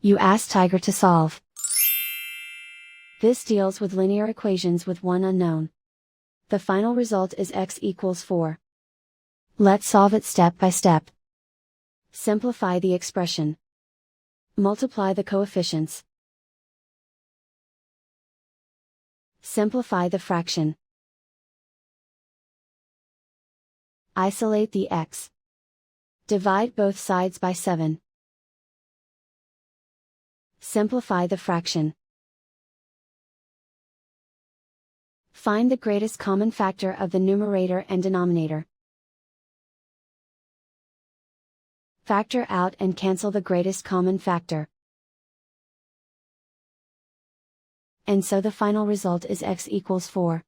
You ask Tiger to solve. This deals with linear equations with one unknown. The final result is x equals 4. Let's solve it step by step. Simplify the expression. Multiply the coefficients. Simplify the fraction. Isolate the x. Divide both sides by 7. Simplify the fraction. Find the greatest common factor of the numerator and denominator. Factor out and cancel the greatest common factor. And so the final result is x equals 4.